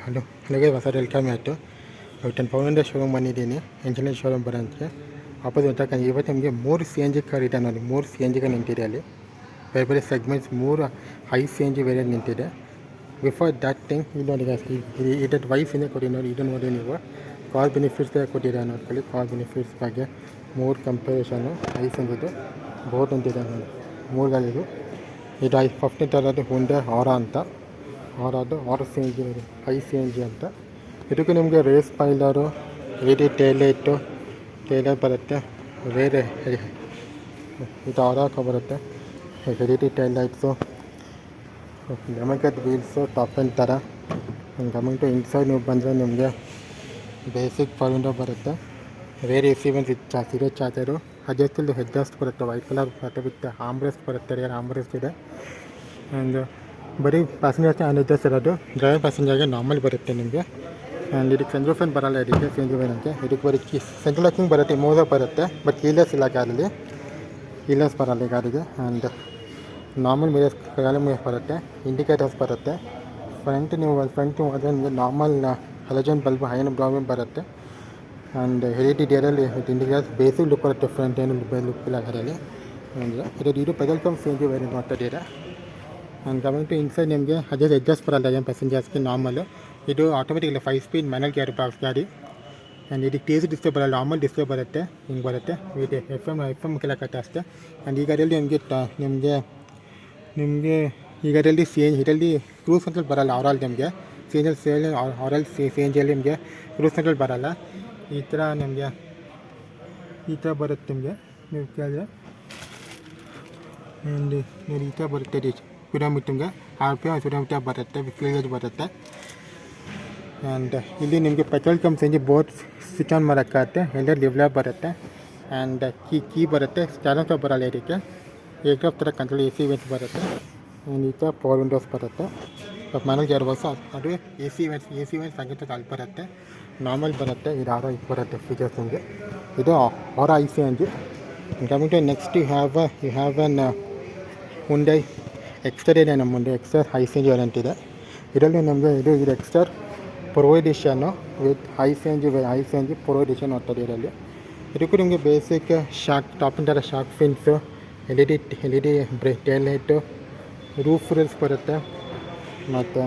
Hello ಹೊಸ welcome ಆಯಿತು. ಇವತ್ತು ಪವರ್ ಶೋರೂಮ್ ಬಂದಿದ್ದೀನಿ, ಇಂಜಿನಿಯರ್ ಶೋರೂಮ್ ಬರೋಂತೆ. ಆಪೋಸಿಟ್ ಇವತ್ತು ನಿಮಗೆ 3 CNG ಕಾರ್ ಇದೆ ನೋಡಿ. 3 CNG ನಿಂತಿದೆ ಅಲ್ಲಿ. ಬೇರೆ ಬೇರೆ ಸೆಗ್ಮೆಂಟ್ಸ್ 3 ಹೈ CNG ವೇರಿಯಂಟ್ ನಿಂತಿದೆ. ಬಿಫೋರ್ ದ್ಯಾಟ್ ಥಿಂಗ್ ಇದು ನೋಡಿ, ಇದಕ್ಕೆ ವೈಫಿಂದ ಕೊಡಿ ನೋಡಿ. ಇದು ನೋಡಿ, ನೀವು ಕಾರ್ ಬೆನಿಫಿಟ್ಸ್ ಕೊಟ್ಟಿದ್ದಾರೆ ನೋಡ್ಕೊಳ್ಳಿ. ಕಾರ್ ಬೆನಿಫಿಟ್ಸ್ ಬಗ್ಗೆ 3 ಕಂಪೇರಿಷನು ಐಸಂದಿದ್ದು ಬೋರ್ಡ್ ಅಂತಿದೆ ನೋಡಿ. 3 ಗಾಲಿದು ಇದು ಫಸ್ಟ್ ಥರದ್ದು ಹುಂಡೆ ಆರಾ ಅಂತ. ಆರಾದು 6 CNG ಹೈ CNG ಅಂತ. ಇದಕ್ಕೆ ನಿಮಗೆ ರೇಸ್ ಸ್ಪಾಯ್ಲರು, ಎಡಿ ಟೇಲೈಟು ಬರುತ್ತೆ. ಬೇರೆ ಇದು ಆರಾಕ ಬರುತ್ತೆ. ಎಡಿ ಟೇಲೈಟ್ಸು, ಡೆಮೋಕ್ರೆಟ್ ವೀಲ್ಸು, ಟಾಪ್ ಎಂಡ್ ಥರ. ಕಮಿಂಗ್ ಟು ಇನ್ಸೈಡ್ ನೀವು ಬಂದರೆ ನಿಮಗೆ ಬೇಸಿಕ್ ಫಾರ್ ವಿಂಡೋ ಬರುತ್ತೆ. ವೇರಿ ಎಸಿವೆನ್ಸ್ ಸಿರೋ ಚಾರ್ಜರು, ಅಡ್ಜಸ್ಟಲ್ಲಿ ಹೆಡ್ಜಾಸ್ಟ್ ಬರುತ್ತೆ. ವೈಟ್ ಕಲರ್ ಬರುತ್ತೆ ವಿತ್ ಆಮ್ರೆಸ್ಟ್ ಬರುತ್ತೆ. ರಿಯರ್ ಆಮ್ರೆಸ್ಟ್ ಇದೆ. ಆ್ಯಂಡ್ ಬರೀ ಪ್ಯಾಸೆಂಜರ್ಸ್ ಅನ್ಅಡ್ಜಸ್ಟ್ ಇರೋದು. ಡ್ರೈವರ್ ಪ್ಯಾಸೆಂಜರ್ಗೆ ನಾರ್ಮಲ್ ಬರುತ್ತೆ ನಿಮಗೆ. ಆ್ಯಂಡ್ ಇದಕ್ಕೆ ಸೆಂಟ್ರಲ್ ಫ್ಯಾನ್ ಬರೋಲ್ಲ. ಇದಕ್ಕೆ CNG ಅಂತ ಇದಕ್ಕೆ ಬರೀ ಸೆಂಟ್ರಲ್ ಲಾಕಿಂಗ್ ಬರುತ್ತೆ, ಮೋಸ ಬರುತ್ತೆ. ಬಟ್ ಕೀಲೆಸ್ ಇಲ್ಲ ಗಾಡಲ್ಲಿ, ಕೀಲೆಸ್ ಬರಲ್ಲ ಈ ಗಾಡಿಗೆ. ಆ್ಯಂಡ್ ನಾರ್ಮಲ್ ಮಿರರ್ಸ್ ಮಿರರ್ಸ್ ಬರುತ್ತೆ. ಇಂಡಿಕೇಟರ್ಸ್ ಬರುತ್ತೆ. ಫ್ರಂಟ್ ಹೋದರೆ ನಿಮಗೆ ನಾರ್ಮಲ್ ಹಲಜನ್ ಬಲ್ಬ್ ಹೈನ್ ಬ್ರಾಬ್ಲಮ್ ಬರುತ್ತೆ. ಆ್ಯಂಡ್ ಡಿಯರಲ್ಲಿ ಇಂಡಿಕೇಟರ್ಸ್ ಬೇಸಿಕ್ ಲುಕ್ ಬರುತ್ತೆ. ಫ್ರಂಟ್ ಏನು ಲುಕ್ ಇಲ್ಲ ಗಾಡಿಯಲ್ಲಿ. ಅಂದರೆ ಇದು ಪೆಟ್ರೋಲ್ ಪಂಪ್ CNG ವೇರಿಯಂಟ್ ಮಾಡ್ತಿದ್ದೀರಾ. ಆ್ಯಂಡ್ ಕಮಿಂಗ್ ಟು ಇನ್ಸೈಡ್ ನಿಮಗೆ ಅಡ್ಜಸ್ಟ್ ಬರಲ್ಲ ಏನು ಪ್ಯಾಸೆಂಜರ್ಸ್ಗೆ ನಾರ್ಮಲು. ಇದು ಆಟೋಮೆಟಿಕ್ ಇಲ್ಲ, 5 ಸ್ಪೀಡ್ ಮ್ಯಾನುವಲ್ ಗೇರ್ ಬಾಕ್ಸ್ ಗಾಡಿ. ಆ್ಯಂಡ್ ಇದಕ್ಕೆ TC ಡಿಸ್ಪ್ಲೇ ಬರಲ್ಲ, ನಾರ್ಮಲ್ ಡಿಸ್ಪ್ಲೇ ಬರುತ್ತೆ. ಹಿಂಗೆ ಬರುತ್ತೆ. ಇದು FM ಕೆಲಕತ್ತೆ ಅಷ್ಟೇ. ಆ್ಯಂಡ್ ಈ ಗಾಡಿಯಲ್ಲಿ ನಿಮಗೆ ಈ ಗಾಡಿಯಲ್ಲಿ ಇದರಲ್ಲಿ ಕ್ರೂಸ್ ಕಂಟ್ರೋಲ್ ಬರಲ್ಲ. ಆರಾಲ್ ನಿಮಗೆ CNG ನಿಮಗೆ ಕ್ರೂಸ್ ಕಂಟ್ರೋಲ್ ಬರಲ್ಲ. ಈ ಥರ ಬರುತ್ತೆ ನಿಮಗೆ. ನೀವು ಕೇಳಿದ್ರೆ ಆ್ಯಂಡ್ ನೋಡಿ ಈ ಥರ ಬರುತ್ತೆ. ಸ್ಪೀಡೋಮೀಟರ್ಗೆ RPM ಸ್ಪೀಡೋಮೀಟರ್ ಬರುತ್ತೆ, ಫ್ಲೀಜ್ ಬರುತ್ತೆ. ಆ್ಯಂಡ್ ಇಲ್ಲಿ ನಿಮಗೆ petrol pump CNG both switch on ಮಾಡೋಕ್ಕಾಗುತ್ತೆ. ಎಲ್ಲ ಲಿವ್ಲರ್ ಬರುತ್ತೆ. ಆ್ಯಂಡ್ ಕೀ ಬರುತ್ತೆ. ಸ್ಟಾರ್ಟ್ ಬರಲ್ಲ ಇದಕ್ಕೆ. ಏರ್ಕ್ರಾಫ್ಟ್ ಥರ ಕಂಟ್ರೋಲ್ AC ವೆಂಟ್ಸ್ ಬರುತ್ತೆ. ಆ್ಯಂಡ್ ಈ ಥರ ಪವರ್ ವಿಂಡೋಸ್ ಬರುತ್ತೆ. ಮ್ಯಾನುವಲ್ ಗೇರ್ ಬಾಕ್ಸ್ ಅದು AC ವೆಂಟ್ಸ್ ಆಗಿತ್ತು ಅಲ್ಲಿ ಬರುತ್ತೆ. ನಾರ್ಮಲ್ ಬರುತ್ತೆ. ಇದು ಇದು ಬರುತ್ತೆ ಫೀಚರ್ಸ್ ನಿಮಗೆ. ಇದು Aura hy CNG. Coming to next you have an Hyundai Exter ಇದೆ. ನಮ್ಮ ಮುಂದೆ ಎಕ್ಸ್ಟರ್ ಹೈ CNG ವೇರಿಯಂಟ್ ಇದೆ. ಇದರಲ್ಲಿ ನಮಗೆ ಇದು ಎಕ್ಸ್ಟರ್ ಪ್ರೊ ಎಡಿಷನ್ನು with hy CNG pro edition ಆಗ್ತದೆ ಇದರಲ್ಲಿ. ಇದಕ್ಕೂ ನಿಮಗೆ ಬೇಸಿಕ್ ಟಾಪ್ ಥರ shark fins, L E D brake tail light, roof rails ಬರುತ್ತೆ. ಮತ್ತು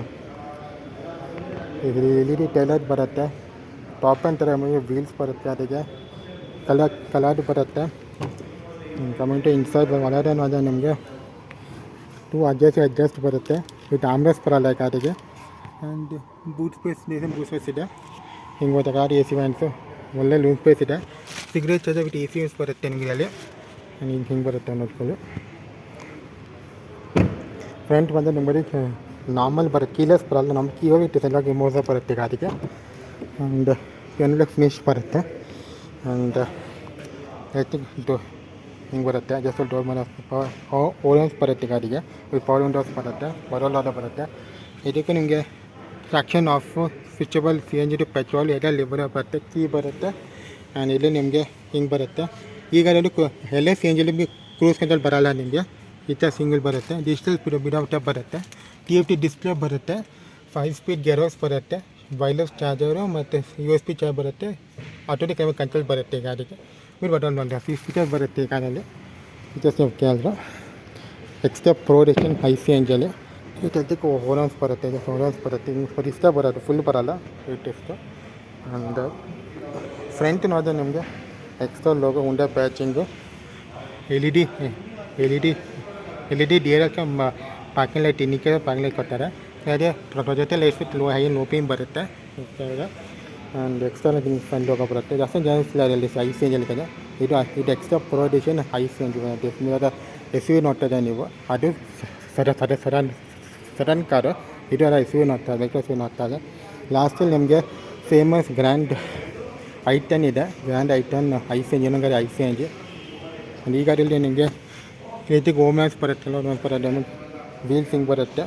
LED ಟೇಲೈಟ್ ಬರುತ್ತೆ. ಟಾಪ್ ಆ್ಯಂಡ್ ಥರ ನಿಮಗೆ ವೀಲ್ಸ್ ಬರುತ್ತೆ. ಅದಕ್ಕೆ ಕಲರ್ ಬರುತ್ತೆ. ಕಮಿಂಗ್ ಟು ಇನ್ಸೈಡ್ ಒಳಗಡೆ ನೋಡಿದ್ರೆ ನಿಮಗೆ 2 ಅಡ್ಜಸ್ಟ್ ಬರುತ್ತೆ. ವಿತ್ ಆಮ್ರೆಸ್ ಬರಲ್ಲ ಗಾಡಿಗೆ. ಆ್ಯಂಡ್ ಬೂಟ್ ಸ್ಪೇಸ್ ಇದೆ. ಹಿಂಗೆ ಹೋದ ಗಾಡಿ AC ವ್ಯಾನ್ಸು ಒಳ್ಳೆ ಲೂಮ್ ಸ್ಪೇಸ್ ಇದೆ. Cigarette charger with AC wands ಬರುತ್ತೆ ನಿಮಗೆ ಅಲ್ಲಿ. ಹಿಂಗೆ ಬರುತ್ತೆ ನೋಡ್ಕೊಳ್ಳಿ. ಫ್ರಂಟ್ ಬಂದರೆ ನಿಮಗೆ ನಾರ್ಮಲ್ ಬರುತ್ತೆ, ಕೀಲೆಸ್ ಬರಲ್ಲ. ನಮ್ಮ ಕೀ ಹೋಗಿ ಸೆಂಟ್ರಲ್ ಮೋಸ ಬರುತ್ತೆ ಗಾಡಿಗೆ. ಆ್ಯಂಡ್ ಎಲ್ಲ ಫಿನಿಶ್ ಬರುತ್ತೆ. ಆ್ಯಂಡ್ ಐ ಥಿಂಕ್ ಹಿಂಗೆ ಬರುತ್ತೆ. ಜಸ್ಟ್ ಡೋರ್ ಮೇಲೆ ಓರೆನ್ಸ್ ಬರುತ್ತೆ ಗಾಡಿಗೆ. ಪವರ್ ವಿಂಡೋಸ್ ಬರುತ್ತೆ, ಬರೋಲಾದ ಬರುತ್ತೆ. ಇದಕ್ಕೆ ನಿಮಗೆ traction off, switchable CNG to petrol ಎಲ್ಲ ಲಿವರ್ ಬರುತ್ತೆ, ಕೀ ಬರುತ್ತೆ. ಆ್ಯಂಡ್ ಇಲ್ಲಿ ನಿಮಗೆ ಹಿಂಗೆ ಬರುತ್ತೆ. ಈಗ ಎಲ್ಲ CNG ನಿಮಗೆ ಕ್ರೂಸ್ ಕಂಟ್ರೋಲ್ ಬರೋಲ್ಲ ನಿಮಗೆ. ಈ ಥರ ಸಿಂಗಲ್ ಬರುತ್ತೆ. ಡಿಜಿಟಲ್ ಸ್ಪೀಡೋಮೀಟರ್ ಬರುತ್ತೆ. TFT ಡಿಸ್ಪ್ಲೇ ಬರುತ್ತೆ. 5 ಸ್ಪೀಡ್ ಗೇರ್ ಬಾಕ್ಸ್ ಬರುತ್ತೆ. ವೈರ್ಲೆಸ್ ಚಾರ್ಜರು ಮತ್ತು USB ಚಾರ್ಜ್ ಬರುತ್ತೆ. ಆಟೋಮೆಟಿಕ್ ಕಂಟ್ರೋಲ್ ಬರುತ್ತೆ ಗಾಡಿಗೆ. మీరు ಬಟನ್ ಫೀಚರ್ಸ್ ಬರುತ್ತೆ ಈ ಕಾರಲ್ಲಿ. ಫೀಚರ್ಸ್ ನೀವು ಕೇಳಿದ್ರೆ ಎಕ್ಸ್ಟ್ರಾ ಪ್ರೊ ಎಡಿಷನ್ ಹೈ CNGಯಲ್ಲಿ ಈ ಟೆಕ್ಟಿಕ್ ಓರನ್ಸ್ ಬರುತ್ತೆ. ಇಷ್ಟ ಬರೋದು, ಫುಲ್ ಬರೋಲ್ಲ ಈ ಟೆಸ್ಟ್. ಆ್ಯಂಡ್ ಫ್ರಂಟ್ ನೋಡಿದ್ರೆ ನಿಮಗೆ extra logo, Hyundai patching, L E D DRL parking light, indicator parking light ಕೊಡ್ತಾರೆ. ಅದೇ ಜೊತೆ ಲೈಟ್ಸ್ ವಿತ್ ಹೈ ನೋಪಿಂಗ್ ಬರುತ್ತೆ. ಆ್ಯಂಡ್ ಎಕ್ಸ್ಟ್ರಾ ಫ್ರಂಟ್ ಲೋಗೋ ಬರುತ್ತೆ. ಜಾಸ್ತಿ ಇಲ್ಲ ಇಲ್ಲಿ ಹೈ CNG ಇದೆ. ಇದು extra pro edition high CNG ಬರುತ್ತೆ. ನೀವು SUV ನೋಡ್ತದೆ ನೀವು, ಅದು ಸಡನ್ ಕಾರು. ಇದು ಎಲ್ಲ SUV ನೋಡ್ತಾರೆ, SUV ನೋಡ್ತಾರೆ. ಲಾಸ್ಟಲ್ಲಿ ನಿಮಗೆ ಫೇಮಸ್ ಗ್ರ್ಯಾಂಡ್ i10 ಇದೆ. ಗ್ರ್ಯಾಂಡ್ i10 ಹೈ CNG, ಇನ್ನೊಂದು ಗಾಡಿ ಹೈ CNG. ಈ ಗಾಡಿಯಲ್ಲಿ ನಿಮಗೆ ರೀತಿಗೆ ಓಮ್ಯಾನ್ಸ್ ಬರುತ್ತಲ್ಲ, ಬರೋದು ವೀಲ್ಸ್ ಹಿಂಗೆ ಬರುತ್ತೆ.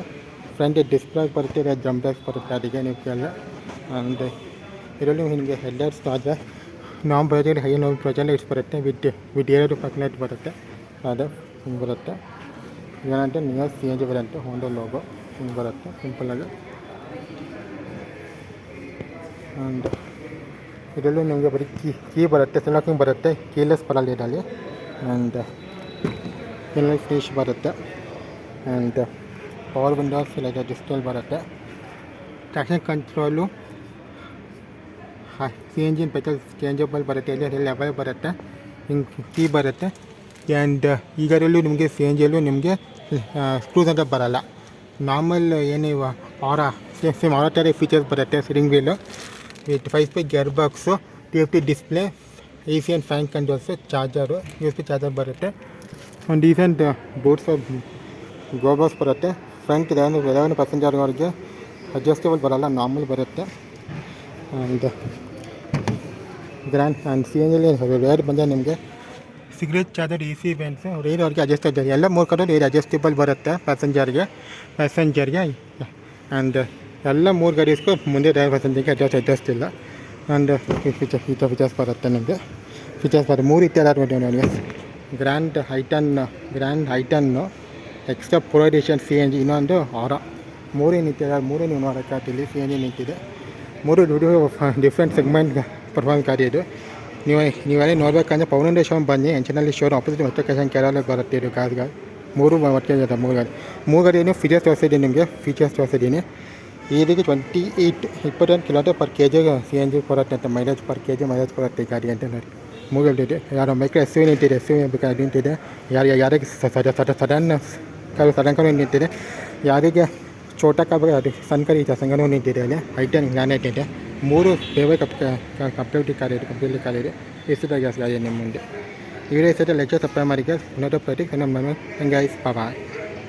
ಫ್ರಂಟ್ ಡಿಸ್ಪ್ಲೇ ಬರುತ್ತೆ, ಜಂಪ್ ಬ್ರೇಕ್ಸ್ ಬರುತ್ತೆ ಅದಕ್ಕೆ ನೀವು ಕೇಳಿದ್ರೆ. ಆ್ಯಂಡ್ ಇದರಲ್ಲಿ ನಿಮಗೆ ಹೆಡ್ಲೈಟ್ಸ್ ಆದರೆ ನಾವು ಬರೋದು ಹೈ ಪ್ರೊಜೆಕ್ಟ್ ಲೈಟ್ಸ್ ಬರುತ್ತೆ. ವಿತ್ ಎರಡು ಪಾರ್ಕಿಂಗ್ ಲೈಟ್ ಬರುತ್ತೆ. ಅದು ಹಿಂಗೆ ಬರುತ್ತೆ. ಏನಂటే ನಿಯರ್ CNG ಬರುತ್ತೆ. ಹೋಂಡಾ ಲೋಗೋ ಹಿಂಗೆ ಬರುತ್ತೆ ಸಿಂಪಲ್ಲಾಗಿ. ಆ್ಯಂಡ್ ಇದರಲ್ಲೂ ನಿಮಗೆ ಬರೀ ಕೀ ಬರುತ್ತೆ, ಲಾಕಿಂಗ್ ಬರುತ್ತೆ, ಕೀಲೆಸ್ ಬರಲ್ಲ ಇದರಲ್ಲಿ. ಆ್ಯಂಡ್ ಇಲ್ಲಿ ಫಿನಿಶ್ ಬರುತ್ತೆ. ಆ್ಯಂಡ್ ಪವರ್ ವಿಂಡೋಸ್ ಇಲ್ಲ ಡಿಸ್ಪ್ಲೇ ಬರುತ್ತೆ. Traction control CNG petrol changeable ಬರುತ್ತೆ, ಇಲ್ಲಿ ಲೆವೆಲ್ ಬರುತ್ತೆ, ಹಿಂಗೆ ಕೀ ಬರುತ್ತೆ. ಆ್ಯಂಡ್ ಈಗರಲ್ಲೂ ನಿಮಗೆ CNGಯಲ್ಲೂ ನಿಮಗೆ ಸ್ಕ್ರೂಸ್ ಅಂತ ಬರೋಲ್ಲ. ನಾರ್ಮಲ್ ಏನಿವ ಸೇಮ್ ಆರ ಥರ ಫೀಚರ್ಸ್ ಬರುತ್ತೆ. Steering wheel with 5 speed gear box, TFT display, AC and fan controls, charger, USB charger ಬರುತ್ತೆ. ಒಂದು ಡೀಸೆಂಟ್ ಬೋಟ್ಸ್ ಗೋಬಾಕ್ಸ್ ಬರುತ್ತೆ. ಫ್ರಂಟ್ 11 ಪ್ಯಾಸೆಂಜರ್ವರೆಗೆ ಅಡ್ಜಸ್ಟೇಬಲ್ ಬರೋಲ್ಲ, ನಾರ್ಮಲ್ ಬರುತ್ತೆ. ಆ್ಯಂಡ್ ಗ್ರ್ಯಾಂಡ್ ಆ್ಯಂಡ್ CNGಯಲ್ಲಿ ರೇರ್ ಬಂದರೆ ನಿಮಗೆ cigarette charger, AC vents, rare ಅವ್ರಿಗೆ ಅಡ್ಜಸ್ಟೇಬಲ್ ಎಲ್ಲ 3 ಕಡೆ ರೇರ್ ಅಡ್ಜಸ್ಟೇಬಲ್ ಬರುತ್ತೆ ಪ್ಯಾಸೆಂಜರ್ಗೆ. ಆ್ಯಂಡ್ ಎಲ್ಲ 3 ಗಾಡೀಸ್ಗೂ ಮುಂದೆ ಡ್ರೈವರ್ ಪ್ಯಾಸೆಂಜರ್ಗೆ ಅಡ್ಜಸ್ಟ್ ಇಲ್ಲ. ಆ್ಯಂಡ್ ಫೀಚರ್ಸ್ ಬರುತ್ತೆ ನಿಮಗೆ. ಫೀಚರ್ಸ್ ಬರುತ್ತೆ 3 ರೀತಿಯ ನನಗೆ ಗ್ರ್ಯಾಂಡ್ ಹೈಟನ್ನು ಎಕ್ಸ್ಟ್ರಾ ಪ್ರೊ ಎಡಿಷನ್ CNG, ಇನ್ನೊಂದು ಆರ. 3 ನಿಂತಿದೆ, 3 ನೀವು ನೋಡೋಕ್ಕಾಗ್ತಿಲ್ಲಿ CNG ನಿಂತಿದೆ. 3 ಡಿಫ್ರೆಂಟ್ ಸೆಗ್ಮೆಂಟ್ ಪರ್ಫಾರ್ಮೆನ್ಸ್ ಗಾಡಿ ಇದು. ನೀವೆಲ್ಲ ನೋಡಬೇಕಂದ್ರೆ ಪವನ್ ಶೋರೂಮ್ ಬನ್ನಿ. ಎಂಚಿನಲ್ಲಿ ಶೋರೂಮ್ ಆಪೋಸಿಟ್ ಮೆಟ್ರೋ ಕೇರಳ ಬರುತ್ತೆ ಇದು ಕಾರ್ಗಳು. 3 ಒಟ್ಟಿಗೆ ಇದೆ. 3 ಗಾಡಿ ಫೀಚರ್ಸ್ ತೋರಿಸಿದ್ದೀನಿ ನಿಮಗೆ. ಈ ರೀತಿ 21 ಕಿಲೋಮೀಟರ್ ಪರ್ ಕೆ ಜಿಗೆ CNG ಬರುತ್ತೆ ಅಂತ, ಮೈಲೇಜ್ ಬರುತ್ತೆ ಈ ಗಾಡಿ ಅಂತ ನೋಡಿ. 3 ಗಾಡಿ ಯಾರೋ ಮೈಕ್ರೋ SUV ನಿಂತಿದೆ, SUV ಬೇಕಾದ್ರೆ ನಿಂತಿದೆ. ಯಾರಿಗೆ ಸಡನ್ ಕಾರು ನಿಂತಿದೆ, ಯಾರಿಗೆ ಚೋಟ ಕಾರ್ ಅದು ಸಣ್ಣ ಕಾರ್ ಇದೆ, ಸಂಗನೂ ನಿಂತಿದೆ. ಅಲ್ಲಿ ಐಟನ್ ಗ್ರಾನೈಟ್ ಇದೆ. 3 ಫೇವರ್ ಕಂಪ್ಲೀಟ್ ಕಾರ್ ಇದೆ. ಎಷ್ಟುದ ಗ್ಯಾಸ್ ಗಾಡಿ ನಿಮ್ಮ ಮುಂದೆ. ಈ ವಿಡಿಯೋ ಲೆಕ್ಚರ್ ಸಪ್ಲೈ ಮಾಡಿ ಗ್ಯಾಸ್ 100 ಗೈಸ್. ಬಾಯ್.